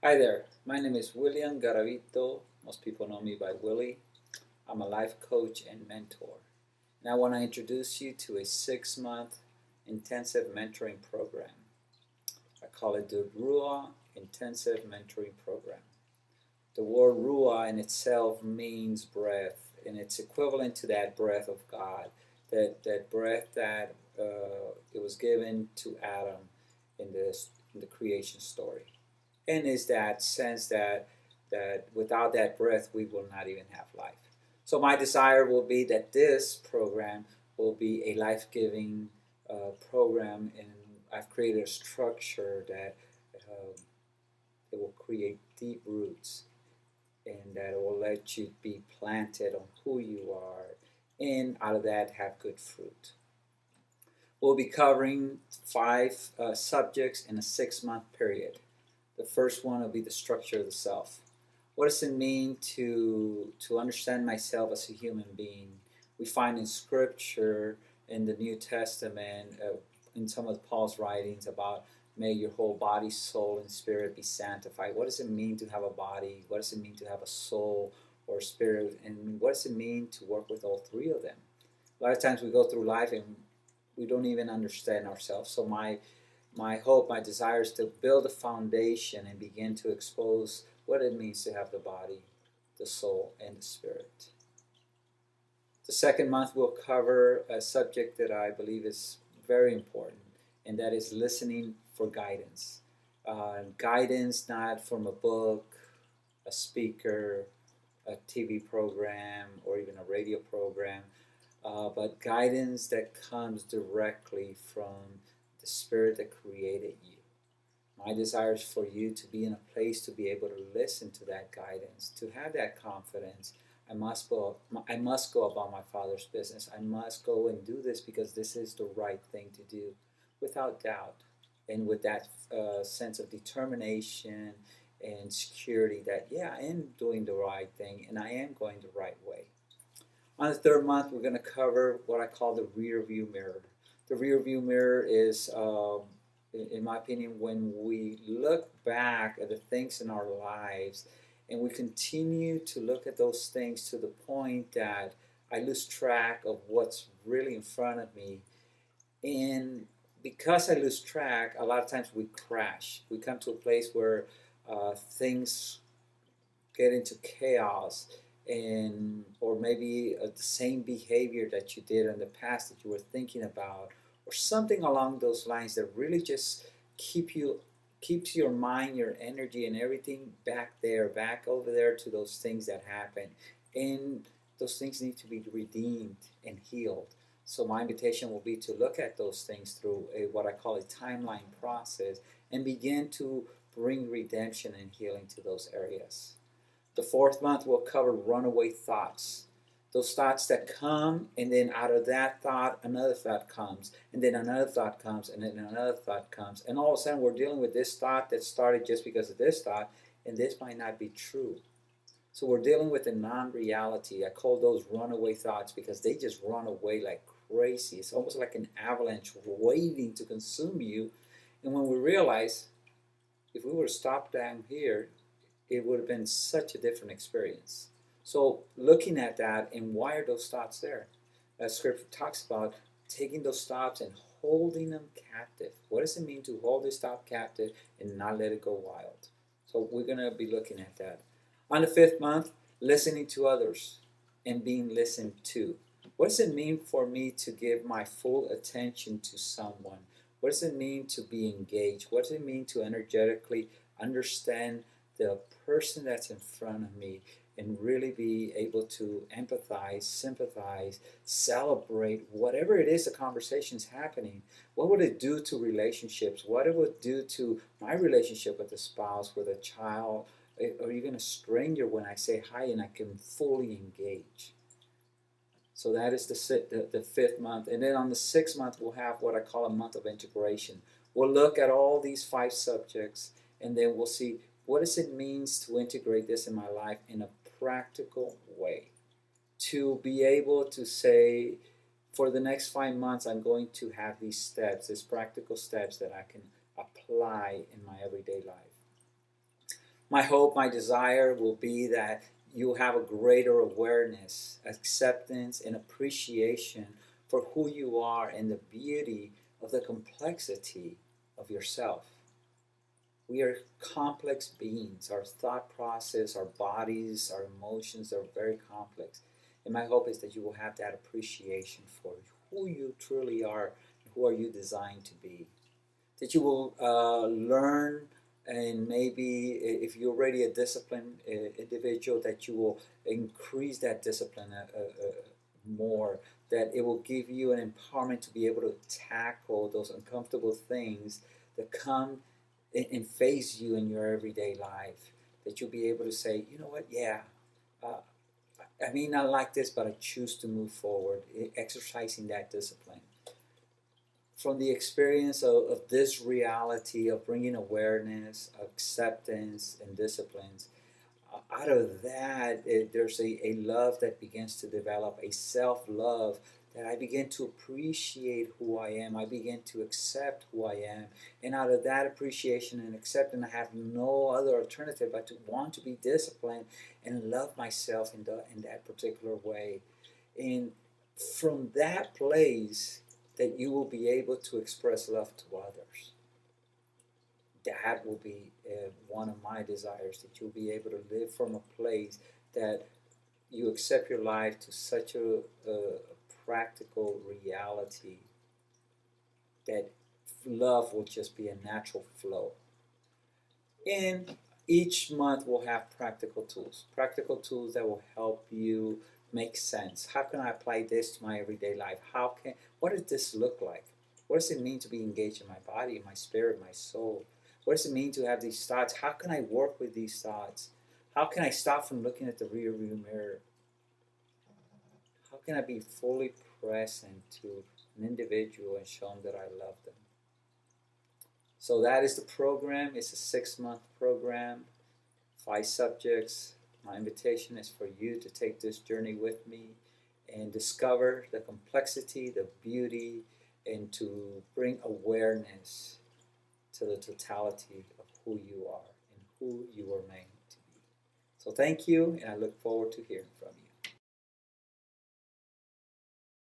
Hi there, my name is William Garavito. Most people know me by Willie. I'm a life coach and mentor. And I want to introduce you to a 6-month intensive mentoring program. I call it the Rhuah Intensive Mentoring Program. The word Rhuah in itself means breath, and it's equivalent to that breath of God, that breath that it was given to Adam in the creation story. And is that sense that without that breath we will not even have life. So my desire will be that this program will be a life-giving program, and I've created a structure that it will create deep roots and that it will let you be planted on who you are, and out of that have good fruit. We'll be covering 5 subjects in a 6-month period. The first one will be the structure of the self. What does it mean to understand myself as a human being? We find in Scripture, in the New Testament, in some of Paul's writings about may your whole body, soul, and spirit be sanctified. What does it mean to have a body? What does it mean to have a soul or spirit? And what does it mean to work with all three of them? A lot of times we go through life and we don't even understand ourselves. So my hope, my desire is to build a foundation and begin to expose what it means to have the body, the soul, and the spirit. The second month we'll cover a subject that I believe is very important, and that is listening for guidance. Guidance not from a book, a speaker, a TV program, or even a radio program, but guidance that comes directly from the spirit that created you. My desire is for you to be in a place to be able to listen to that guidance, to have that confidence. I must go about my Father's business. I must go and do this because this is the right thing to do, without doubt, and with that sense of determination and security that, yeah, I am doing the right thing and I am going the right way. On the third month, we're going to cover what I call the rear view mirror. The rear view mirror is, in my opinion, when we look back at the things in our lives and we continue to look at those things to the point that I lose track of what's really in front of me. And because I lose track, a lot of times we crash. We come to a place where things get into chaos, and or maybe the same behavior that you did in the past that you were thinking about, or something along those lines that really just keeps your mind, your energy, and everything back over there to those things that happened, and those things need to be redeemed and healed. So my invitation will be to look at those things through what I call a timeline process and begin to bring redemption and healing to those areas. The fourth month will cover runaway thoughts. Those thoughts that come, and then out of that thought, another thought comes, and then another thought comes, and then another thought comes. And all of a sudden, we're dealing with this thought that started just because of this thought, and this might not be true. So we're dealing with a non-reality. I call those runaway thoughts because they just run away like crazy. It's almost like an avalanche waiting to consume you. And when we realize, if we were to stop down here, it would have been such a different experience. So looking at that, and why are those thoughts there? As Scripture talks about taking those thoughts and holding them captive. What does it mean to hold this thought captive and not let it go wild? So we're going to be looking at that. On the fifth month, listening to others and being listened to. What does it mean for me to give my full attention to someone? What does it mean to be engaged? What does it mean to energetically understand the person that's in front of me and really be able to empathize, sympathize, celebrate whatever it is the conversation's happening? What would it do to relationships? What it would do to my relationship with a spouse, with a child, or even a stranger when I say hi and I can fully engage? So that is the fifth month. And then on the 6th month, we'll have what I call a month of integration. We'll look at all these 5 subjects, and then we'll see what does it mean to integrate this in my life in a practical way. To be able to say, for the next 5 months, I'm going to have these steps, these practical steps that I can apply in my everyday life. My hope, my desire will be that you have a greater awareness, acceptance, and appreciation for who you are and the beauty of the complexity of yourself. We are complex beings. Our thought process, our bodies, our emotions are very complex. And my hope is that you will have that appreciation for who you truly are, who are you designed to be. That you will learn, and maybe if you're already a disciplined individual, that you will increase that discipline more, that it will give you an empowerment to be able to tackle those uncomfortable things that come and face you in your everyday life. That you'll be able to say, you know what, yeah, uh, I may not like this, but I choose to move forward, exercising that discipline. From the experience of this reality of bringing awareness, acceptance, and disciplines, out of that, there's a love that begins to develop, a self-love that I begin to appreciate who I am. I begin to accept who I am. And out of that appreciation and acceptance, I have no other alternative but to want to be disciplined and love myself in that particular way. And from that place, that you will be able to express love to others. That will be one of my desires, that you'll be able to live from a place that you accept your life to such a practical reality that love will just be a natural flow. And each month we'll have practical tools that will help you make sense. How can I apply this to my everyday life? What does this look like? What does it mean to be engaged in my body, my spirit, my soul? What does it mean to have these thoughts? How can I work with these thoughts? How can I stop from looking at the rear view mirror? How can I be fully present to an individual and show them that I love them? So that is the program. It's a 6-month program, 5 subjects. My invitation is for you to take this journey with me and discover the complexity, the beauty, and to bring awareness to the totality of who you are and who you are made to be. So thank you, and I look forward to hearing from you.